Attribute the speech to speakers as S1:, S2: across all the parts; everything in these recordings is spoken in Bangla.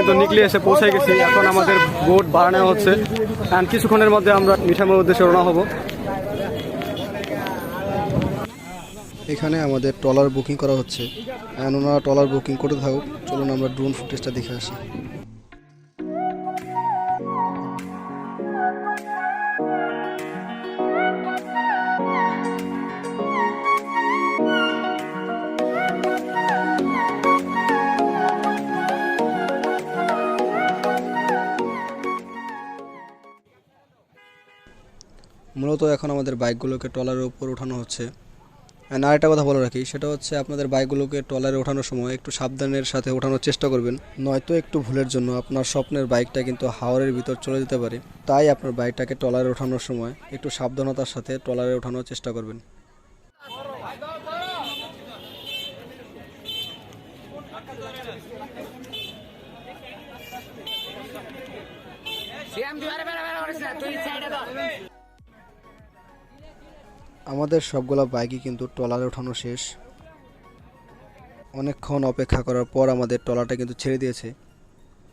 S1: কিন্তু নিকলি এসে পৌঁছে গেছি। এখন আমাদের বোট বাড়ানো হচ্ছে অ্যান্ড কিছুক্ষণের মধ্যে আমরা মিঠামইয়ের উদ্দেশ্যে রওনা হব।
S2: এখানে আমাদের ট্রলার বুকিং করা হচ্ছে অ্যান্ড ওনারা ট্রলার বুকিং করতে থাকুক। চলুন আমরা ড্রোন ফুটেজটা দেখে আসি। মূলত এখন আমাদের বাইকগুলোকে ট্রলারের উপর ওঠানো হচ্ছে। অ্যান্ড আরেকটা কথা বলে রাখি, সেটা হচ্ছে আপনাদের বাইকগুলোকে ট্রলারে ওঠানোর সময় একটু সাবধানের সাথে ওঠানোর চেষ্টা করবেন, নয়তো একটু ভুলের জন্য আপনার স্বপ্নের বাইকটা কিন্তু হাওরের ভিতর চলে যেতে পারে। তাই আপনার বাইকটাকে ট্রলারে ওঠানোর সময় একটু সাবধানতার সাথে ট্রলারে ওঠানোর চেষ্টা করবেন। আমাদের সবগুলা বাইকই কিন্তু ট্রলারে ওঠানো শেষ। অনেকক্ষণ অপেক্ষা করার পর আমাদের ট্রলারটা কিন্তু ছেড়ে দিয়েছে।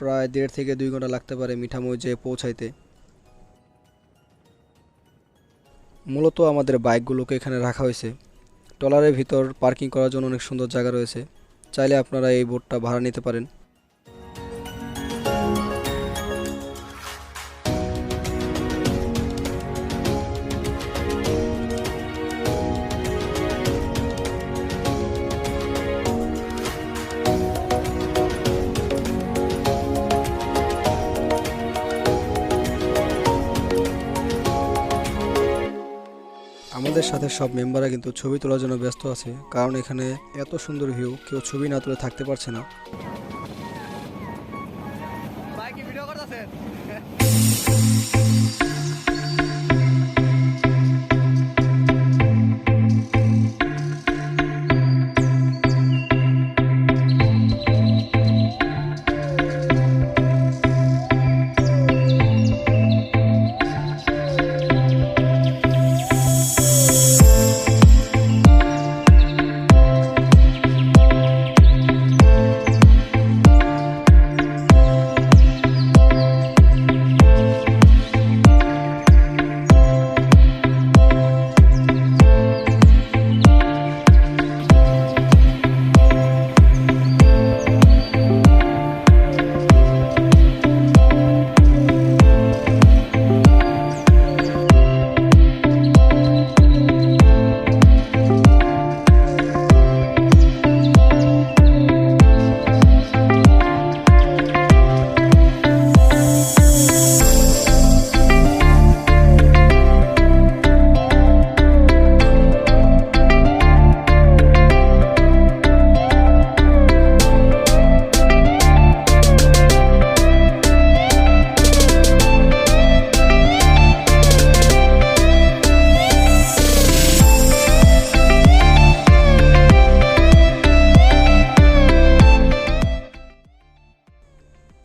S2: প্রায় 1.5 থেকে 2 ঘন্টা লাগতে পারে মিঠামই যেয়ে পৌঁছাইতে। মূলত আমাদের বাইকগুলোকে এখানে রাখা হয়েছে। ট্রলারের ভিতর পার্কিং করার জন্য অনেক সুন্দর জায়গা রয়েছে, চাইলে আপনারা এই বোটটা ভাড়া নিতে পারেন। আমাদের সাথে সব মেম্বাররা কিন্তু ছবি তোলার জন্য ব্যস্ত আছে, কারণ এখানে এত সুন্দর ভিউ, কেউ ছবি না তুলে থাকতে পারছে না।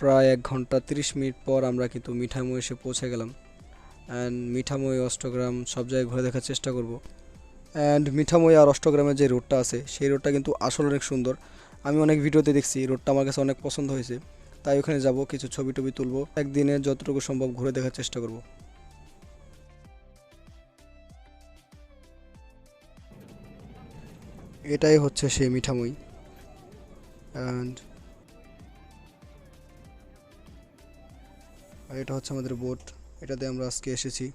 S2: প্রায় 1 ঘন্টা 30 মিনিট পর আমরা কিন্তু মিঠামই এসে পৌঁছে গেলাম। অ্যান্ড মিঠামই অষ্টগ্রাম সব জায়গায় ঘুরে দেখার চেষ্টা করব। অ্যান্ড মিঠামই আর অষ্টগ্রামের যে রোডটা আছে সেই রোডটা কিন্তু আসলে অনেক সুন্দর। আমি অনেক ভিডিওতে দেখছি, রোডটা আমার কাছে অনেক পছন্দ হয়েছে। তাই ওখানে যাব, কিছু ছবি টবি তুলব, একদিনে যতটুকু সম্ভব ঘুরে দেখার চেষ্টা করব। এটাই হচ্ছে সেই মিঠামই। অ্যান্ড আর এটা হচ্ছে আমাদের বোট, এটাতে আমরা আজকে এসেছি।